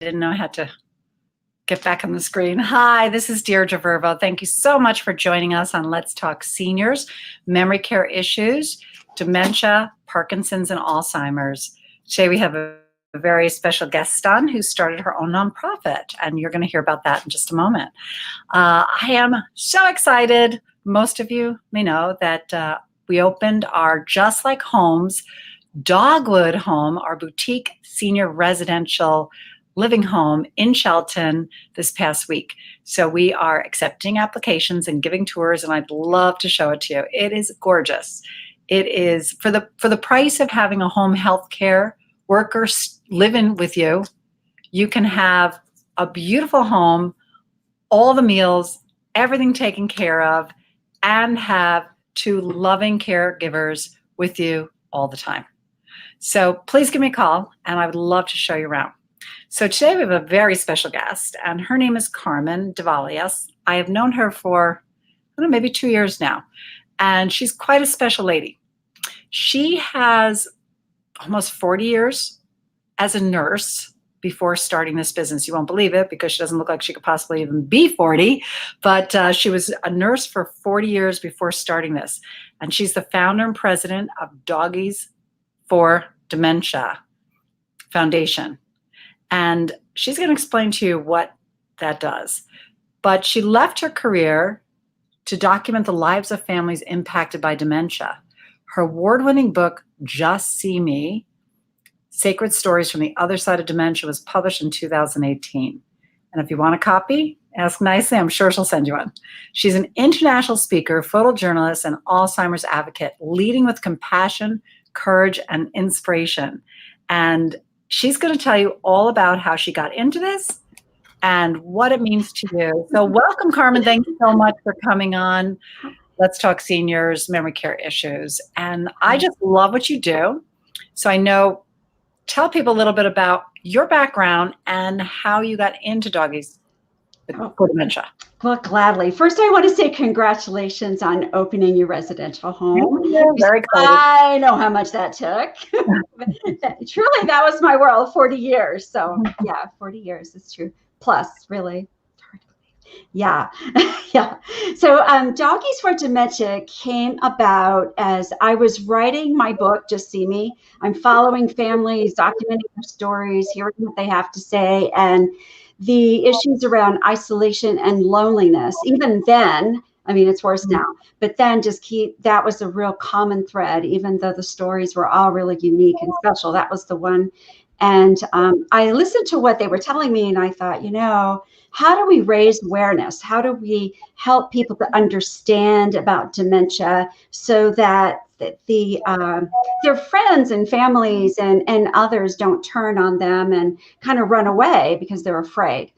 didn't know I had to get back on the screen. Hi, this is Deirdre Virvo. Thank you so much for joining us on Let's Talk Seniors, Memory Care Issues, Dementia, Parkinson's, and Alzheimer's. Today we have a very special guest on who started her own nonprofit, and you're going to hear about that in just a moment. I am so excited. Most of you may know that we opened our Just Like Homes Dogwood home, our boutique senior residential living home in Shelton this past week. So we are accepting applications and giving tours, and I'd love to show it to you. It is gorgeous. It is for the price of having a home health care worker living with you. You can have a beautiful home, all the meals, everything taken care of, and have two loving caregivers with you all the time. So please give me a call, and I would love to show you around. So today we have a very special guest, and her name is Carmen. I have known her for, I don't know, maybe 2 years now, and she's quite a special lady. She has almost 40 years as a nurse before starting this business. You won't believe it because she doesn't look like she could possibly even be 40, but she was a nurse for 40 years before starting this. And she's the founder and president of Doggies for Dementia Foundation. And she's going to explain to you what that does. But she left her career to document the lives of families impacted by dementia. Her award-winning book, Just See Me, Sacred Stories from the Other Side of Dementia, was published in 2018. And if you want a copy, ask nicely. I'm sure she'll send you one. She's an international speaker, photojournalist, and Alzheimer's advocate, leading with compassion, courage, and inspiration. And she's going to tell you all about how she got into this and what it means to you. So welcome, Carmen. Thank you so much for coming on Let's Talk Seniors, Memory Care Issues. And I just love what you do. So I know, tell people a little bit about your background and how you got into Doggies for Dementia. Well, gladly. First, I want to say congratulations on opening your residential home. Very excited. I know how much that took. Truly, that was my world, 40 years. So yeah, 40 years is true. Plus, really. Yeah. Yeah. So Doggies for Dementia came about as I was writing my book, Just See Me. I'm following families, documenting their stories, hearing what they have to say, and the issues around isolation and loneliness. Even then, I mean, it's worse now, but then that was a real common thread, even though the stories were all really unique and special. That was the one. And I listened to what they were telling me, and I thought, how do we raise awareness? How do we help people to understand about dementia so that their friends and families and others don't turn on them and kind of run away because they're afraid?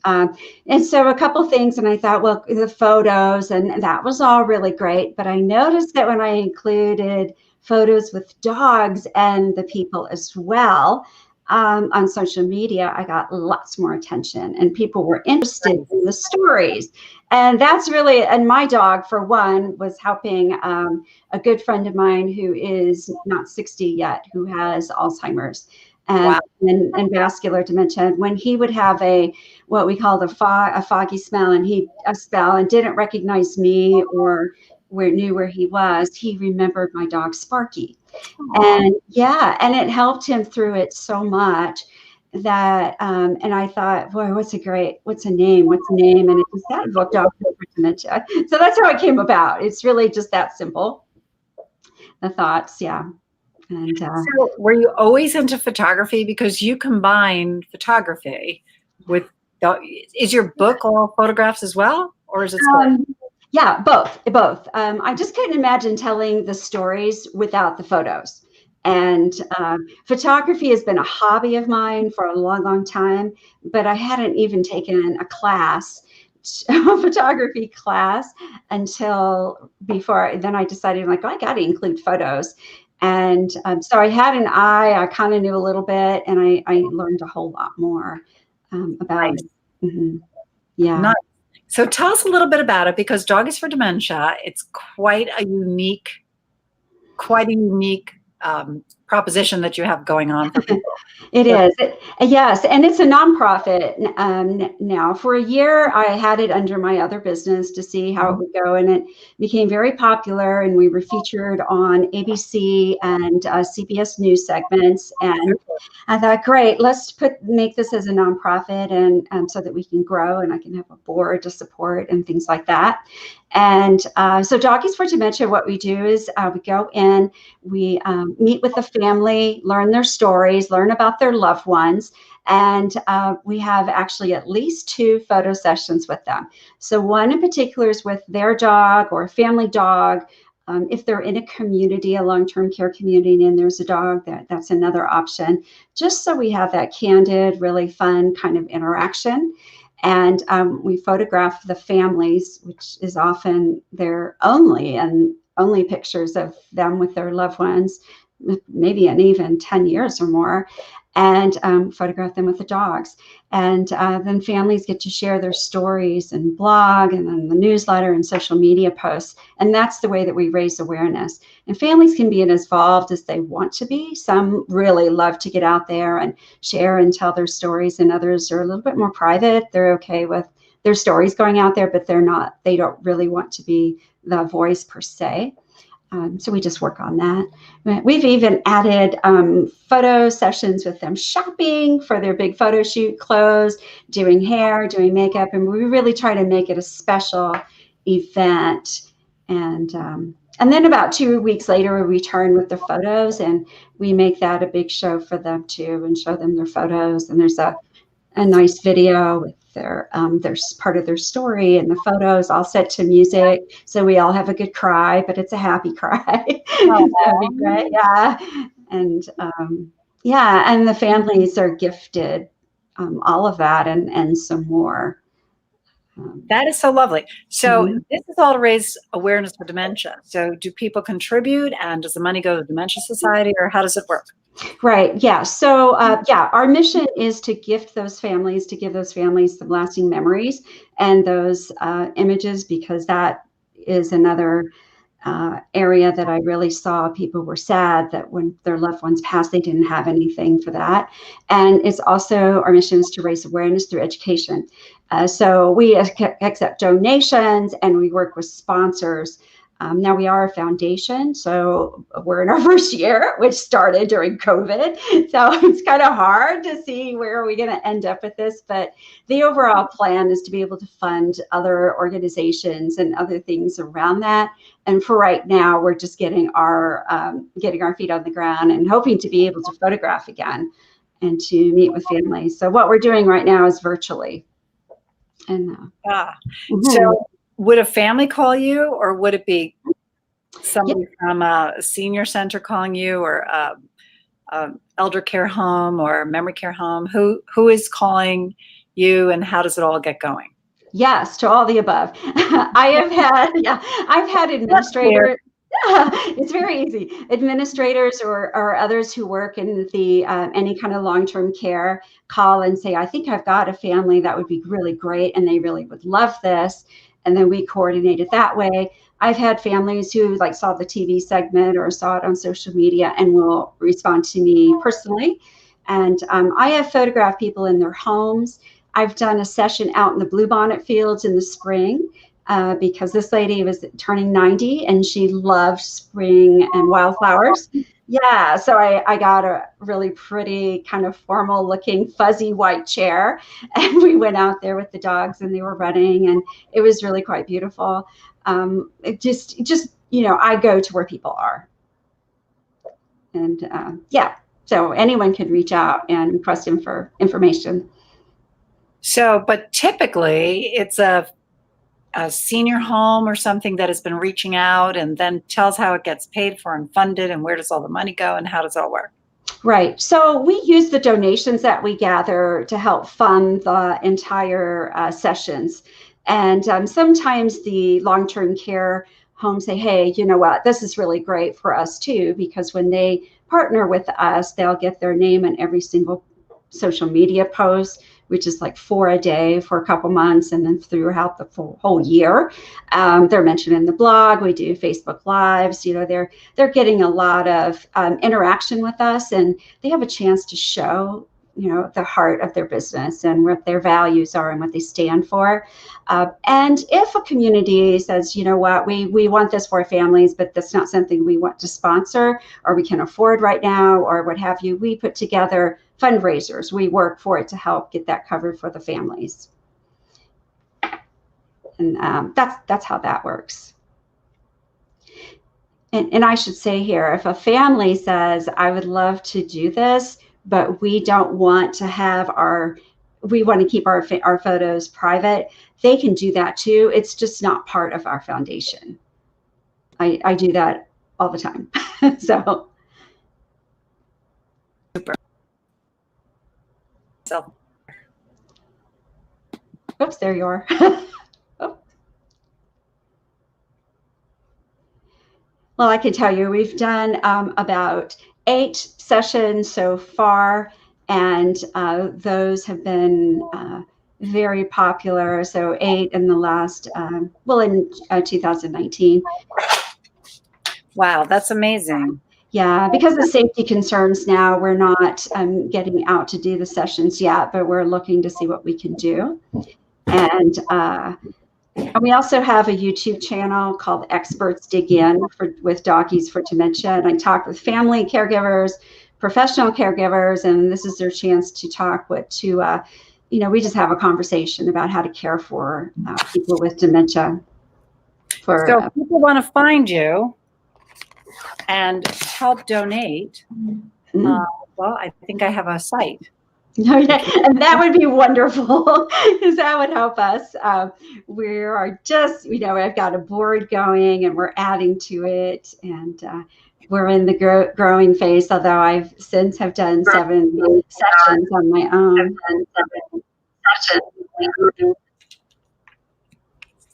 And so a couple things, and I thought, well, the photos, and that was all really great. But I noticed that when I included photos with dogs and the people as well on social media, I got lots more attention, and people were interested in the stories. And that's really, and my dog, for one, was helping a good friend of mine who is not 60 yet, who has Alzheimer's and vascular dementia. When he would have what we call a foggy smell, and a spell, and didn't recognize me or knew where he was, he remembered my dog Sparky. And and it helped him through it so much that and I thought, boy, what's a name? And it just said book Dog for Dementia. So that's how it came about. It's really just that simple. The thoughts, yeah. And so were you always into photography? Because you combine photography with is your book all photographs as well, or is it yeah, both. I just couldn't imagine telling the stories without the photos. And photography has been a hobby of mine for a long, long time, but I hadn't even taken a photography class until then I decided, like, I got to include photos. And so I had an eye, I kind of knew a little bit, and I learned a whole lot more about it. Mm-hmm. Yeah. Nice. So tell us a little bit about it, because Doggies for Dementia, it's quite a unique proposition that you have going on for people. It is. Yes. And it's a nonprofit now. For a year, I had it under my other business to see how it would go. And it became very popular. And we were featured on ABC and CBS News segments. And I thought, great, let's make this as a nonprofit and so that we can grow and I can have a board to support and things like that. And so Doggies for Dementia, what we do is we go in, we meet with the family, learn their stories, learn about their loved ones, and we have actually at least 2 photo sessions with them. So one in particular is with their dog or a family dog. If they're in a community, a long-term care community, and there's a dog, that's another option, just so we have that candid, really fun kind of interaction. And we photograph the families, which is often their only pictures of them with their loved ones, maybe in even 10 years or more, and photograph them with the dogs. And then families get to share their stories and blog and then the newsletter and social media posts. And that's the way that we raise awareness. And families can be as involved as they want to be. Some really love to get out there and share and tell their stories, and others are a little bit more private. They're okay with their stories going out there, but they don't really want to be the voice per se. So we just work on that. We've even added photo sessions with them shopping for their big photo shoot clothes, doing hair, doing makeup, and we really try to make it a special event. And then about 2 weeks later, we return with the photos, and we make that a big show for them too, and show them their photos. And there's a nice video with their part of their story and the photos all set to music, so we all have a good cry, but it's a happy cry. It's a happy cry, yeah. And and the families are gifted all of that and some more. That is so lovely. So this is all to raise awareness for dementia. So do people contribute, and does the money go to the Dementia Society, or how does it work? Right. Yeah. So, our mission is to gift those families, to give those families some lasting memories and those images, because that is another area that I really saw. People were sad that when their loved ones passed, they didn't have anything for that. And it's also, our mission is to raise awareness through education. So we accept donations and we work with sponsors. Now we are a foundation, so we're in our first year, which started during COVID. So it's kind of hard to see where are we going to end up with this. But the overall plan is to be able to fund other organizations and other things around that. And for right now, we're just getting our feet on the ground and hoping to be able to photograph again and to meet with families. So what we're doing right now is virtually. And so would a family call you, or would it be somebody from a senior center calling you, or elder care home or memory care home? Who is calling you, and how does it all get going? Yes, to all the above. I've had administrators. It's very easy. Administrators or others who work in the any kind of long-term care call and say, I think I've got a family that would be really great and they really would love this. And then we coordinate it that way. I've had families who saw the TV segment or saw it on social media and will respond to me personally. And I have photographed people in their homes. I've done a session out in the bluebonnet fields in the spring because this lady was turning 90 and she loved spring and wildflowers. Yeah, so I got a really pretty kind of formal looking fuzzy white chair, and we went out there with the dogs and they were running, and it was really quite beautiful. It just I go to where people are. And so anyone can reach out and request information. So, but typically it's a senior home or something that has been reaching out and then tells how it gets paid for and funded, and where does all the money go, and how does it all work? Right. So we use the donations that we gather to help fund the entire sessions. And sometimes the long-term care homes say, hey, you know what, this is really great for us too, because when they partner with us, they'll get their name in every single social media post. which is like 4 a day for a couple months, and then throughout the whole year. They're mentioned in the blog. We do Facebook Lives. You know, they're getting a lot of interaction with us, and they have a chance to show, you know, the heart of their business and what their values are and what they stand for. And if a community says, you know what, we want this for our families, but that's not something we want to sponsor or we can afford right now or what have you, we put together fundraisers. We work for it to help get that covered for the families. And that's how that works. And I should say here, if a family says, I would love to do this, but we don't want to have we want to keep our photos private, they can do that too. It's just not part of our foundation. I do that all the time. So. Super. So. Oops, there you are. Oh. Well, I can tell you, we've done about 8 sessions so far, and those have been very popular. So 8 in the last, in 2019. Wow, that's amazing. Yeah, because of safety concerns now, we're not getting out to do the sessions yet, but we're looking to see what we can do. And we also have a YouTube channel called Experts Dig In with Doggies for Dementia. And I talk with family caregivers, professional caregivers, and this is their chance to talk you know, we just have a conversation about how to care for people with dementia. So if people want to find you and help donate, well, I think I have a site. Oh, yeah. And that would be wonderful because that would help us. We are just, you know, I've got a board going and we're adding to it, and we're in the growing phase, although I've since have done 7 sessions on my own.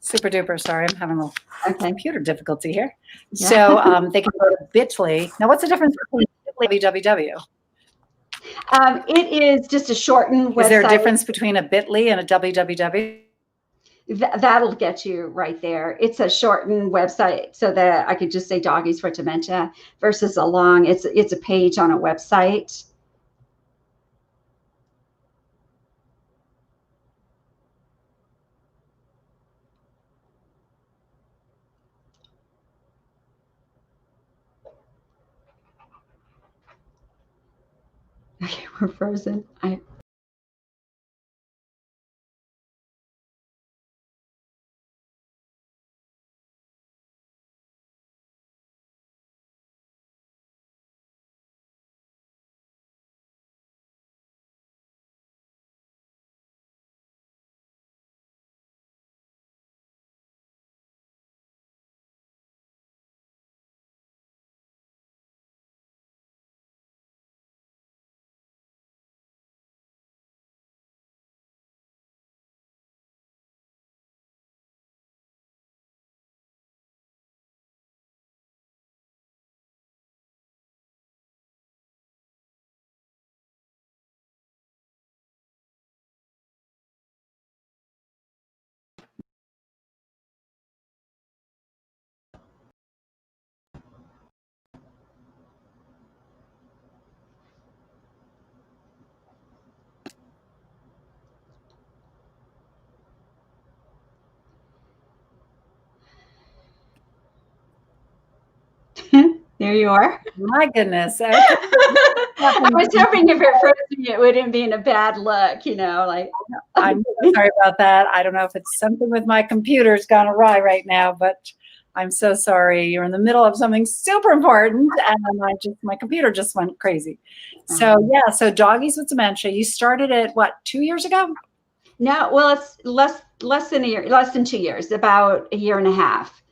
Super duper. Sorry, I'm having a little computer difficulty here. Yeah. So they can go to Bitly. Now, what's the difference between Bitly and www? It is just a shortened website. Is there a difference between a Bitly and a www? That'll get you right there. It's a shortened website, so that I could just say Doggies for Dementia versus a long. It's a page on a website. Okay, we're frozen. There you are. My goodness. I was hoping if it froze me, it wouldn't be in a bad look, you know, like. I'm so sorry about that. I don't know if it's something with my computer's gone awry right now, but I'm so sorry. You're in the middle of something super important, and my computer just went crazy. So yeah, so Doggies with Dementia. You started it what, 2 years ago? No, well, it's less than a year, less than 2 years, about a year and a half.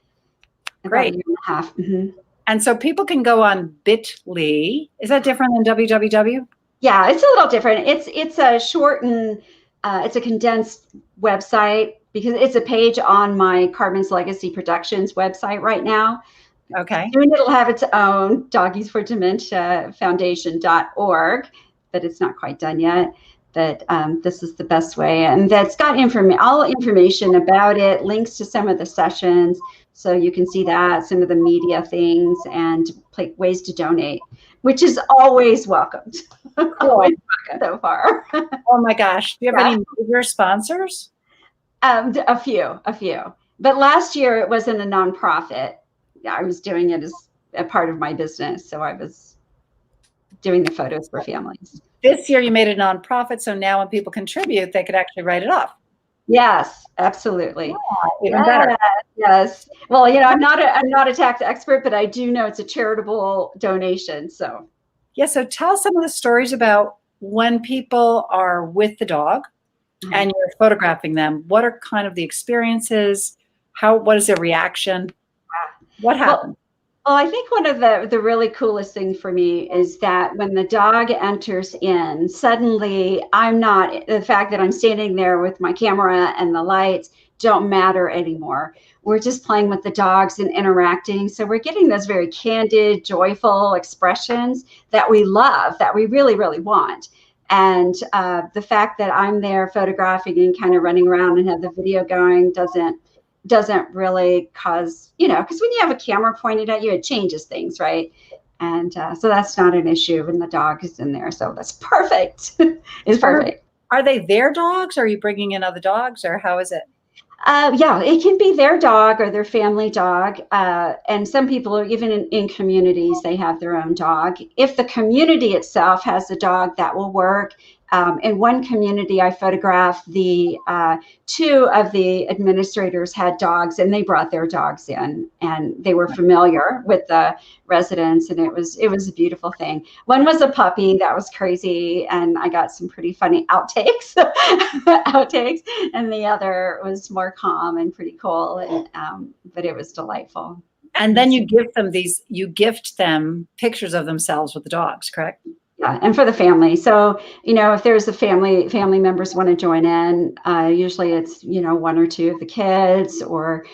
Great. About a year and a half. Mm-hmm. And so people can go on Bitly. Is that different than www? Yeah, it's a little different. It's a shortened, it's a condensed website because it's a page on my Carmen's Legacy Productions website right now. Okay. Soon it'll have its own Doggies for Dementia Foundation.org, but it's not quite done yet. that this is the best way. And that's got all information about it, links to some of the sessions. So you can see that, some of the media things, and ways to donate, which is always welcomed. Always welcome so far. Oh my gosh. Do you have any major sponsors? A few. But last year it wasn't a nonprofit. I was doing it as a part of my business. So I was doing the photos for families. This year you made a nonprofit, so now when people contribute, they could actually write it off. Yes, absolutely. Even better. Yes. Well, I'm not a tax expert, but I do know it's a charitable donation. So yeah. So tell some of the stories about when people are with the dog and you're photographing them. What are kind of the experiences? What is their reaction? What happened? Well, I think one of the really coolest thing for me is that when the dog enters in, suddenly the fact that I'm standing there with my camera and the lights don't matter anymore. We're just playing with the dogs and interacting. So we're getting those very candid, joyful expressions that we love, that we really, really want. And the fact that I'm there photographing and kind of running around and have the video going doesn't really cause, because when you have a camera pointed at you, it changes things, right? And so that's not an issue when the dog is in there. So that's perfect. It's perfect. Are they their dogs? Or are you bringing in other dogs, or how is it? Yeah, it can be their dog or their family dog. And some people, even in communities, they have their own dog. If the community itself has a dog, that will work. In one community, I photographed two of the administrators had dogs, and they brought their dogs in, and they were familiar with the residents, and it was a beautiful thing. One was a puppy that was crazy, and I got some pretty funny outtakes, and the other was more calm and pretty cool, and but it was delightful. And then you gift them pictures of themselves with the dogs, correct? Yeah, and for the family. So, if there's a family members want to join in, usually it's, one or two of the kids or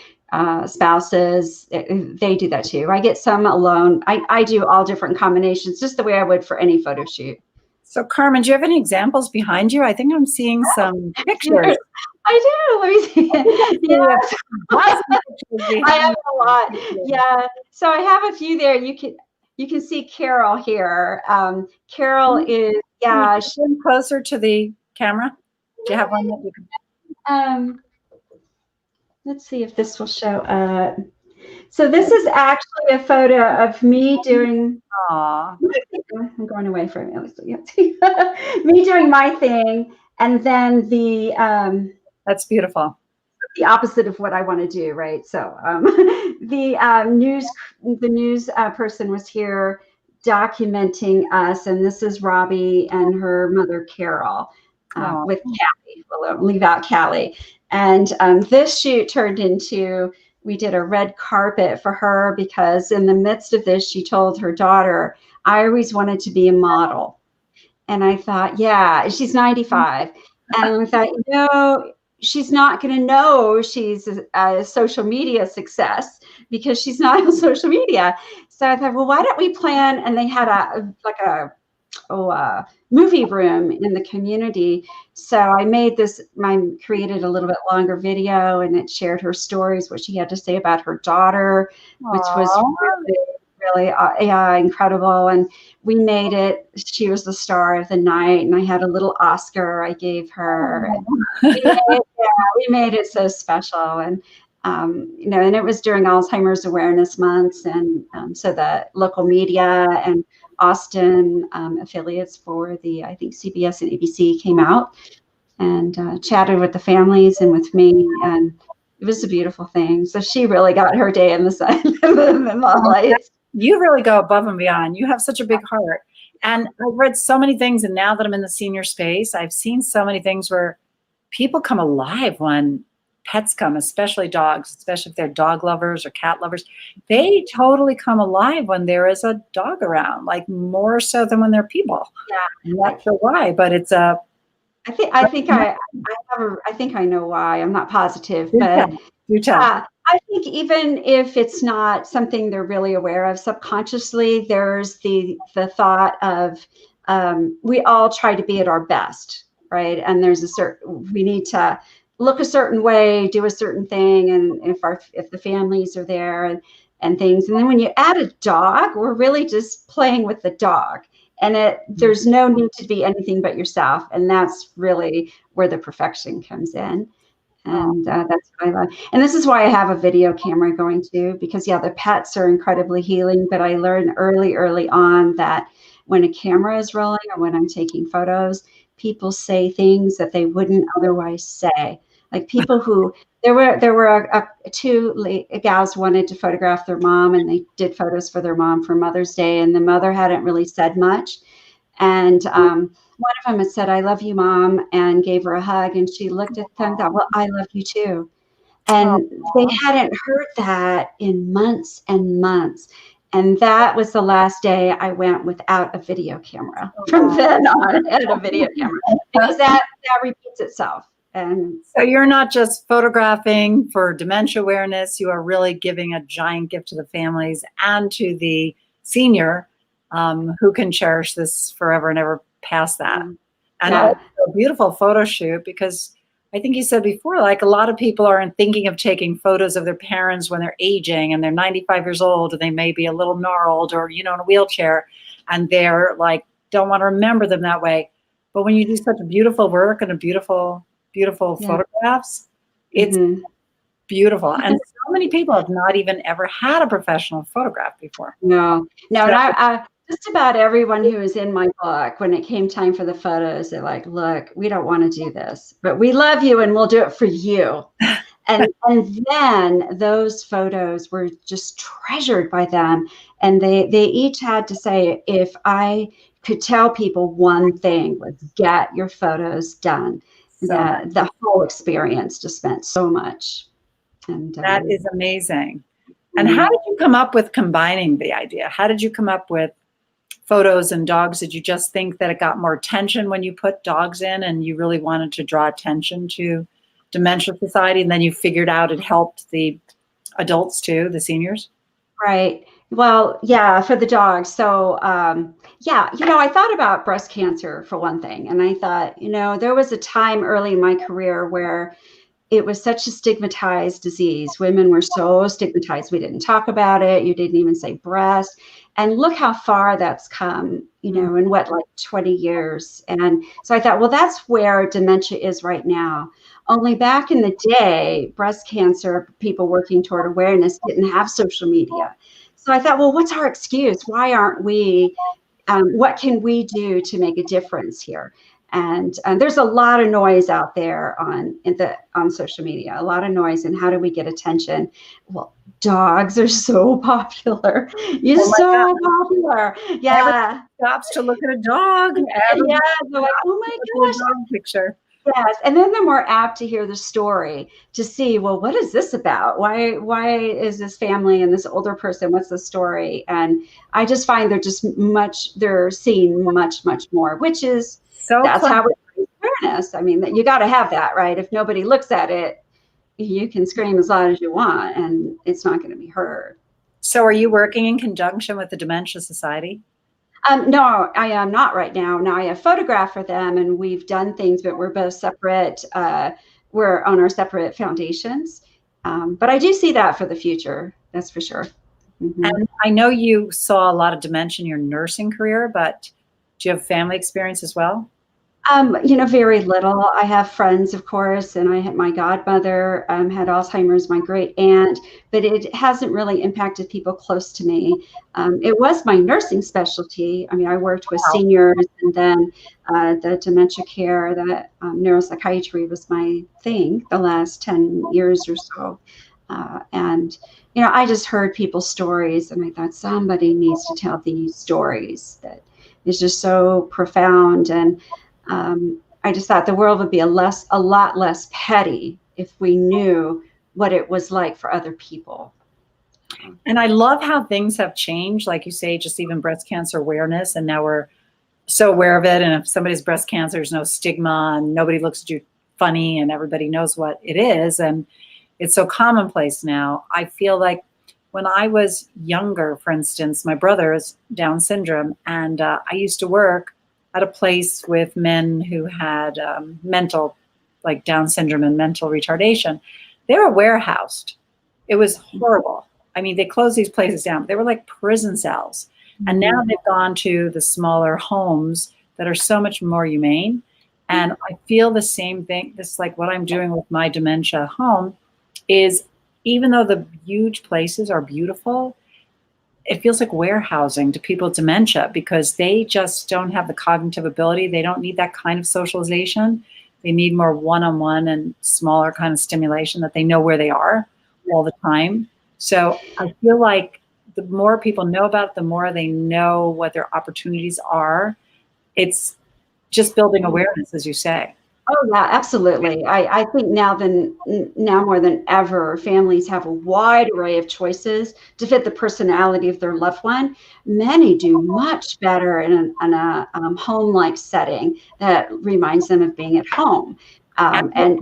spouses. They do that too. I get some alone. I do all different combinations, just the way I would for any photo shoot. So, Carmen, do you have any examples behind you? I think I'm seeing some pictures. I do. Let me see. Yeah. I have a lot. Yeah. So I have a few there. You can see Carol here. Carol is, she's closer to the camera. Do you have one that you can? Let's see if this will show up. So this is actually a photo of me doing. Aww. I'm going away from it. Me doing my thing, and then that's beautiful. The opposite of what I want to do, right? So the news person was here documenting us, and this is Robbie and her mother Carol with Callie. We'll leave out Callie. And this shoot turned into, we did a red carpet for her because in the midst of this, she told her daughter, "I always wanted to be a model." And I thought, yeah, she's 95, and I thought, she's not going to know she's a social media success because she's not on social media. So I thought, well, why don't we plan? And they had a movie room in the community. So I created a little bit longer video, and it shared her stories, what she had to say about her daughter, which was really incredible. And we made it, she was the star of the night, and I had a little Oscar I gave her. We made it so special. And and it was during Alzheimer's Awareness months, and so the local media and Austin affiliates for I think CBS and ABC came out and chatted with the families and with me, and it was a beautiful thing. So she really got her day in the sun in the lights. You really go above and beyond. You have such a big heart. And I've read so many things, and now that I'm in the senior space, I've seen so many things where people come alive when pets come, especially dogs, especially if they're dog lovers or cat lovers. They totally come alive when there is a dog around, like more so than when they're people. Yeah. I'm not sure why, but it's a. I think I know why. I'm not positive, but you tell. I think even if it's not something they're really aware of subconsciously, there's the thought of we all try to be at our best. right? And there's we need to look a certain way, do a certain thing, and if the families are there and things. And then when you add a dog, we're really just playing with the dog. And there's no need to be anything but yourself. And that's really where the perfection comes in. And that's what I love. And this is why I have a video camera going too, because yeah, the pets are incredibly healing, but I learned early on that when a camera is rolling or when I'm taking photos, people say things that they wouldn't otherwise say. Like people who, there were two gals wanted to photograph their mom, and they did photos for their mom for Mother's Day, and the mother hadn't really said much. And one of them had said, "I love you, Mom," and gave her a hug. And she looked at them and thought, "Well, I love you too." And they hadn't heard that in months and months. And that was the last day I went without a video camera. From then on, I had a video camera, because that repeats itself. And so you're not just photographing for dementia awareness, you are really giving a giant gift to the families and to the senior who can cherish this forever and ever past that. And also a beautiful photo shoot, because I think you said before, like a lot of people aren't thinking of taking photos of their parents when they're aging and they're 95 years old and they may be a little gnarled or, in a wheelchair, and they're like, don't want to remember them that way. But when you do such a beautiful work and a beautiful photographs, it's beautiful. And so many people have not even ever had a professional photograph before. No. And I just about everyone who was in my book, when it came time for the photos, they're like, "Look, we don't want to do this, but we love you and we'll do it for you." And then those photos were just treasured by them. And they each had to say, if I could tell people one thing, was get your photos done. The whole experience just meant so much. And that is amazing. And how did you come up with combining the idea? How did you come up with photos and dogs? Did you just think that it got more attention when you put dogs in and you really wanted to draw attention to Dementia Society, and then you figured out it helped the adults too, the seniors? Right. Well, yeah, for the dogs. So, I thought about breast cancer for one thing. And I thought, there was a time early in my career where it was such a stigmatized disease. Women were so stigmatized. We didn't talk about it. You didn't even say breast. And look how far that's come, in what, like 20 years. And so I thought, well, that's where dementia is right now. Only back in the day, breast cancer, people working toward awareness didn't have social media. So I thought, well, what's our excuse? Why aren't we, what can we do to make a difference here? And there's a lot of noise out there on social media, a lot of noise. And how do we get attention? Well, dogs are so popular. Popular. Yeah. Everybody stops to look at a dog. Yeah. They're like, oh my gosh. Dog picture. Yes. And then they're more apt to hear the story, to see, well, what is this about? Why is this family and this older person? What's the story? And I just find they're seeing much, much more, which is, that's how we raise awareness. I mean, you got to have that, right? If nobody looks at it, you can scream as loud as you want and it's not going to be heard. So are you working in conjunction with the Dementia Society? No, I am not right now. Now I have photographed for them and we've done things, but we're both separate. We're on our separate foundations. But I do see that for the future. That's for sure. And I know you saw a lot of dementia in your nursing career, but do you have family experience as well? Very little. I have friends, of course, and I had my godmother had Alzheimer's, my great aunt, but it hasn't really impacted people close to me. It was my nursing specialty. I mean, I worked with seniors, and then the dementia care, that neuropsychiatry was my thing the last 10 years or so. And I just heard people's stories, and I thought somebody needs to tell these stories. That is just so profound. And I just thought the world would be a lot less petty if we knew what it was like for other people. And I love how things have changed. Like you say, just even breast cancer awareness. And now we're so aware of it. And if somebody's breast cancer, there's no stigma and nobody looks at you funny and everybody knows what it is. And it's so commonplace now. I feel like when I was younger, for instance, my brother is Down syndrome, and I used to work at a place with men who had mental, like Down syndrome and mental retardation. They were warehoused. It was horrible. I mean, they closed these places down. They were like prison cells. And now they've gone to the smaller homes that are so much more humane. And I feel the same thing. This is like what I'm doing with my dementia home is, even though the huge places are beautiful, it feels like warehousing to people with dementia because they just don't have the cognitive ability. They don't need that kind of socialization. They need more one-on-one and smaller kind of stimulation that they know where they are all the time. So I feel like the more people know about it, the more they know what their opportunities are. It's just building awareness, as you say. Oh yeah, absolutely. I think now more than ever, families have a wide array of choices to fit the personality of their loved one. Many do much better in a home-like setting that reminds them of being at home. And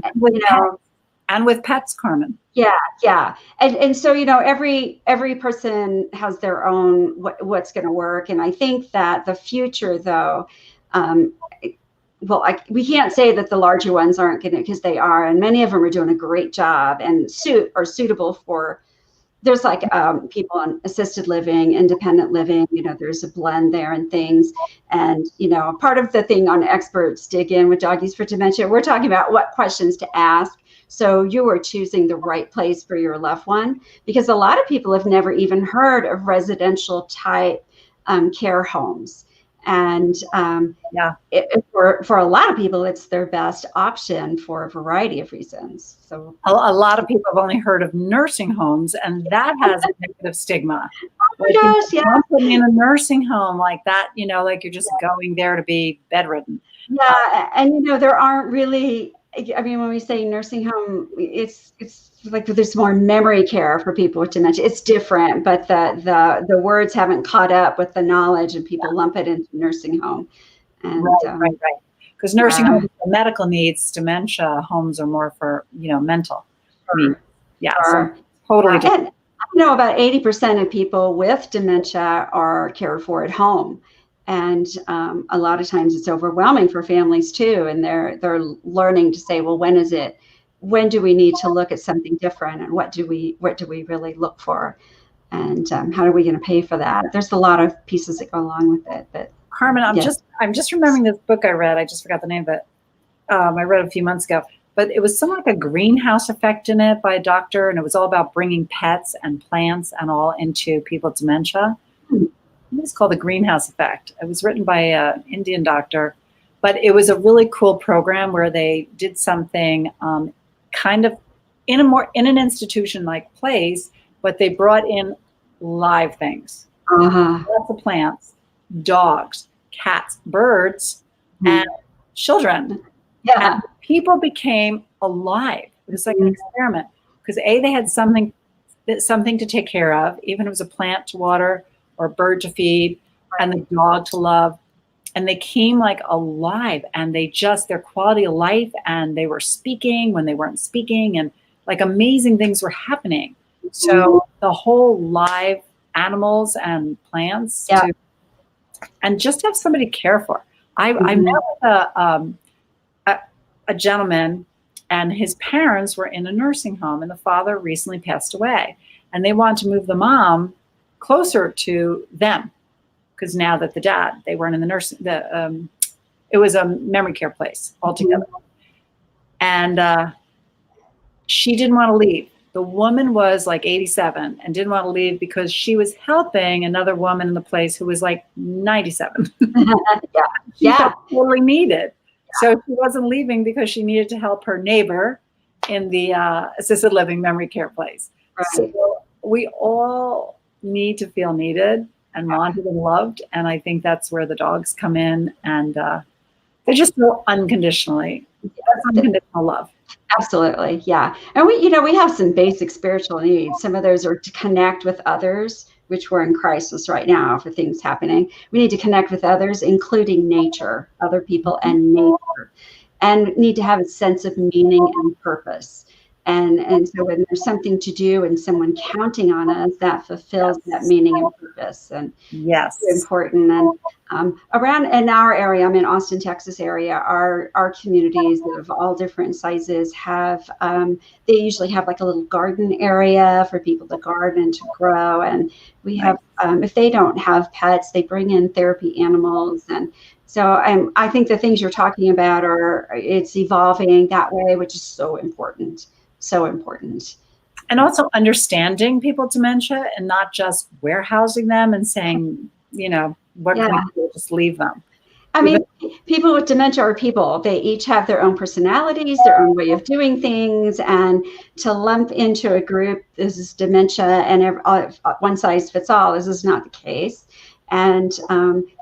with pets, Carmen. Yeah. And so, every person has their own what's going to work. And I think that the future, though, we can't say that the larger ones aren't going to, because they are, and many of them are doing a great job and are suitable for. There's like people on assisted living, independent living, there's a blend there and things. And, part of the thing on Experts Dig In with Doggies for Dementia, we're talking about what questions to ask. So you are choosing the right place for your loved one, because a lot of people have never even heard of residential type care homes. And for a lot of people, it's their best option for a variety of reasons. So a lot of people have only heard of nursing homes, and that has a negative stigma. Oh my gosh, yeah. Don't put me in a nursing home like that, like you're just going there to be bedridden. Yeah, and there aren't really. I mean, when we say nursing home, it's like there's more memory care for people with dementia. It's different, but the words haven't caught up with the knowledge, and people lump it into nursing home. And, right. Because nursing homes are medical needs, dementia homes are more for mental needs. Yeah, so totally different. And I know about 80% of people with dementia are cared for at home. And a lot of times it's overwhelming for families too, and they're learning to say, well, when do we need to look at something different, and what do we really look for, and how are we going to pay for that? There's a lot of pieces that go along with it. But Carmen, I'm just remembering this book I read. I just forgot the name of it. I read it a few months ago, but it was something like a greenhouse effect in it by a doctor, and it was all about bringing pets and plants and all into people with dementia. It's called The Greenhouse Effect. It was written by an Indian doctor, but it was a really cool program where they did something kind of in an institution-like place, but they brought in live things. Lots of plants, dogs, cats, birds, and children. Yeah. And people became alive. It was like an experiment because they had something to take care of, even if it was a plant to water or a bird to feed, and the dog to love. And they came like alive, and their quality of life, and they were speaking when they weren't speaking, and like amazing things were happening. So the whole live animals and plants and just have somebody to care for. I met with a gentleman, and his parents were in a nursing home, and the father recently passed away, and they wanted to move the mom closer to them, because now that they weren't in the nursing, it was a memory care place altogether. And she didn't want to leave. The woman was like 87 and didn't want to leave because she was helping another woman in the place who was like 97. She felt totally needed. So she wasn't leaving because she needed to help her neighbor in the assisted living memory care place. Right. So we all need to feel needed and wanted and loved, and I think that's where the dogs come in, and they just feel unconditionally. That's unconditional love. Absolutely, yeah. And we have some basic spiritual needs. Some of those are to connect with others, which we're in crisis right now for things happening. We need to connect with others, including nature, other people and nature, and need to have a sense of meaning and purpose. And so when there's something to do and someone counting on us, that fulfills that meaning and purpose. And yes, so important. And around in our area, I'm in Austin, Texas area, our communities of all different sizes have, they usually have like a little garden area for people to garden and to grow. And we have, if they don't have pets, they bring in therapy animals. And so I think the things you're talking about it's evolving that way, which is so important, so important. And also understanding people with dementia and not just warehousing them and saying, what can we do? Just leave them. I mean, people with dementia are people. They each have their own personalities, their own way of doing things, and to lump into a group, this is dementia and one size fits all, this is not the case. And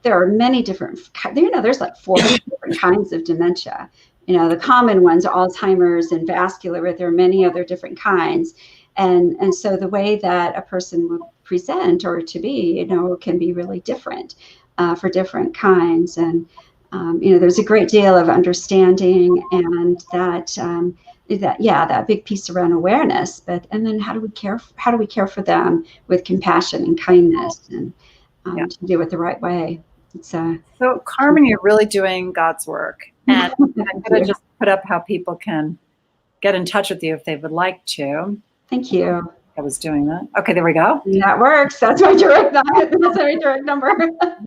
there are many different, there's like 40 different kinds of dementia. The common ones are Alzheimer's and vascular, but there are many other different kinds. And so the way that a person will present or to be, can be really different for different kinds. And, there's a great deal of understanding and that big piece around awareness, and then how do we care for them with compassion and kindness and to do it the right way. So Carmen, you're really doing God's work. And I'm going to just put up how people can get in touch with you if they would like to. Thank you. I was doing that. Okay, there we go. That works. That's my direct number.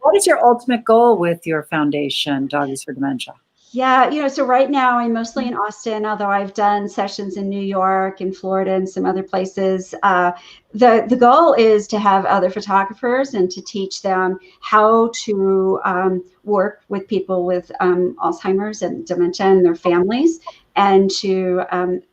What is your ultimate goal with your foundation, Doggies for Dementia? Yeah, so right now I'm mostly in Austin, although I've done sessions in New York and Florida and some other places. The goal is to have other photographers and to teach them how to work with people with Alzheimer's and dementia and their families, and to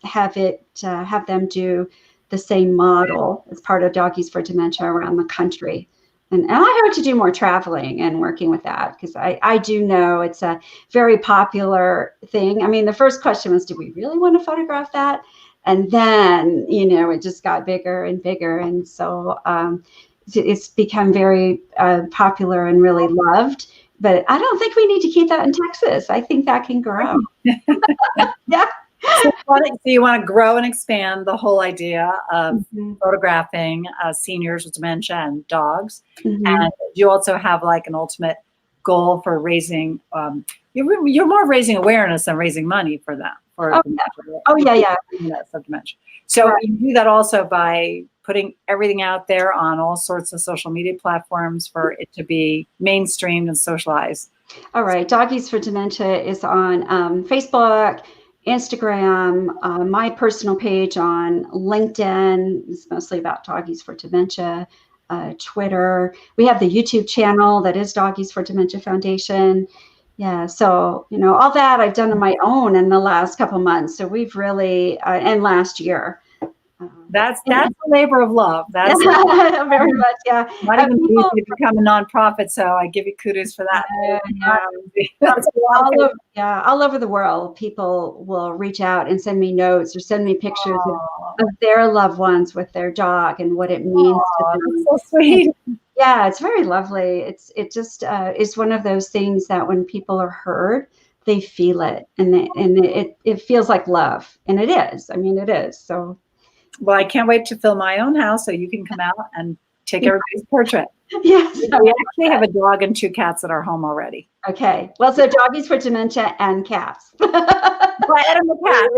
have them do the same model as part of Doggies for Dementia around the country. And I hope to do more traveling and working with that, because I do know it's a very popular thing. I mean, the first question was, do we really want to photograph that? And then, it just got bigger and bigger. And so it's become very popular and really loved. But I don't think we need to keep that in Texas. I think that can grow. Yeah. So you want to grow and expand the whole idea of photographing seniors with dementia and dogs. And you also have like an ultimate goal for raising, you're more raising awareness than raising money for them. Dementia. Of dementia. So you do that also by putting everything out there on all sorts of social media platforms for it to be mainstreamed and socialized. All right. Doggies for Dementia is on Facebook, Instagram, my personal page on LinkedIn is mostly about Doggies for Dementia, Twitter. We have the YouTube channel that is Doggies for Dementia Foundation. Yeah, so, all that I've done on my own in the last couple months. So we've really, and last year. That's a labor of love. That's very much, yeah. Not even easy to become a nonprofit, so I give you kudos for that. All over the world, people will reach out and send me notes or send me pictures of their loved ones with their dog and what it means to them. So sweet. Yeah, it's very lovely. It just is one of those things that when people are heard, they feel it, and it feels like love, and it is. I mean, it is. So. Well, I can't wait to fill my own house so you can come out and take everybody's portrait. Yes. We actually have a dog and 2 cats at our home already. Okay. Well, so Doggies for Dementia and cats. Well, and the cat.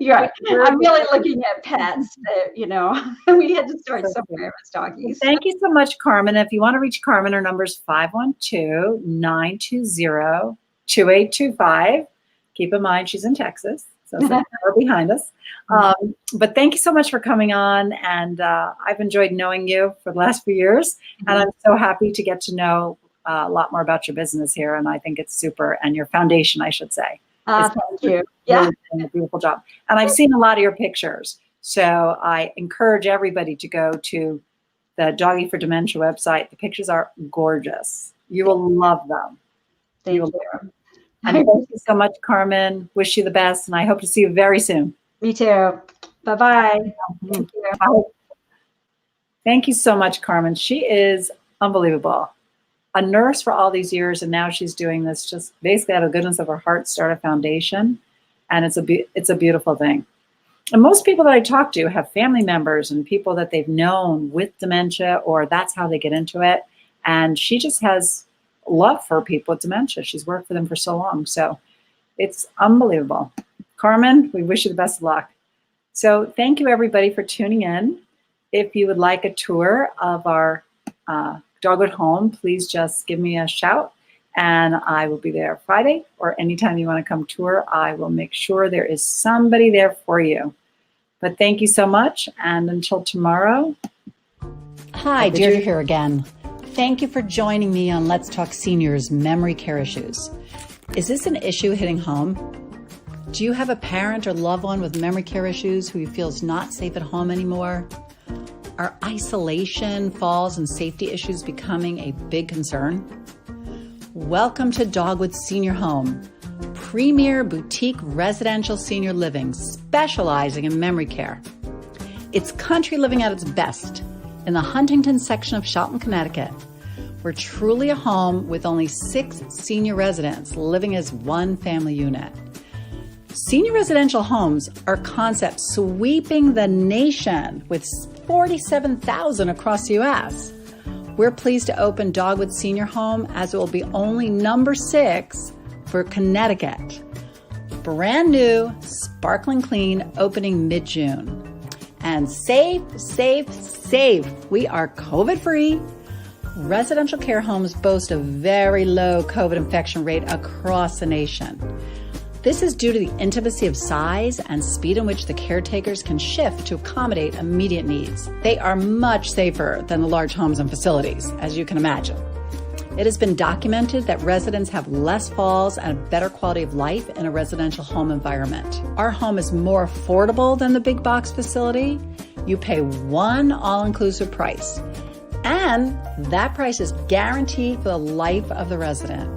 You're right. I'm really looking at pets. We had to start somewhere with doggies. Thank you so much, Carmen. If you want to reach Carmen, her number is 512-920-2825. Keep in mind, she's in Texas. So we're behind us. But thank you so much for coming on. And I've enjoyed knowing you for the last few years. And I'm so happy to get to know a lot more about your business here. And I think it's super. And your foundation, I should say. Thank you. Yeah. Really a beautiful job. And I've seen a lot of your pictures. So I encourage everybody to go to the Doggie for Dementia website. The pictures are gorgeous. You will love them. Thank you. And thank you so much, Carmen. Wish you the best, and I hope to see you very soon. Me too. Bye-bye. Thank you. Bye. Thank you so much, Carmen. She is unbelievable. A nurse for all these years, and now she's doing this just basically out of the goodness of her heart, start a foundation, and it's a beautiful thing. And most people that I talk to have family members and people that they've known with dementia, or that's how they get into it. And she just has love for people with dementia. She's worked for them for so long. So it's unbelievable. Carmen, we wish you the best of luck. So thank you everybody for tuning in. If you would like a tour of our Dogwood home, please just give me a shout and I will be there Friday, or anytime you want to come tour, I will make sure there is somebody there for you. But thank you so much, and until tomorrow. Hi, Deirdre here again. Thank you for joining me on Let's Talk Seniors Memory Care Issues. Is this an issue hitting home? Do you have a parent or loved one with memory care issues who you feel is not safe at home anymore? Are isolation, falls, and safety issues becoming a big concern? Welcome to Dogwood Senior Home, premier boutique residential senior living specializing in memory care. It's country living at its best in the Huntington section of Shelton, Connecticut. We're truly a home with only 6 senior residents living as one family unit. Senior residential homes are concepts sweeping the nation with 47,000 across the U.S. We're pleased to open Dogwood Senior Home as it will be only number 6 for Connecticut. Brand new, sparkling clean, opening mid-June. And safe. We are COVID-free. Residential care homes boast a very low COVID infection rate across the nation. This is due to the intimacy of size and speed in which the caretakers can shift to accommodate immediate needs. They are much safer than the large homes and facilities, as you can imagine. It has been documented that residents have less falls and a better quality of life in a residential home environment. Our home is more affordable than the big box facility. You pay one all-inclusive price, and that price is guaranteed for the life of the resident.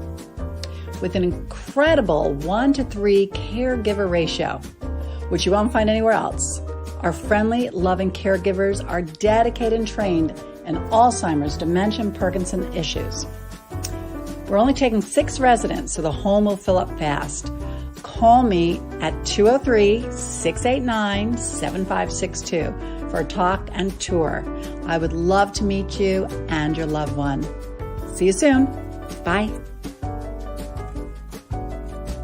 With an incredible 1-to-3 caregiver ratio, which you won't find anywhere else. Our friendly, loving caregivers are dedicated and trained in Alzheimer's, Dementia, and Parkinson's issues. We're only taking 6 residents, so the home will fill up fast. Call me at 203-689-7562 for a talk and tour. I would love to meet you and your loved one. See you soon. Bye.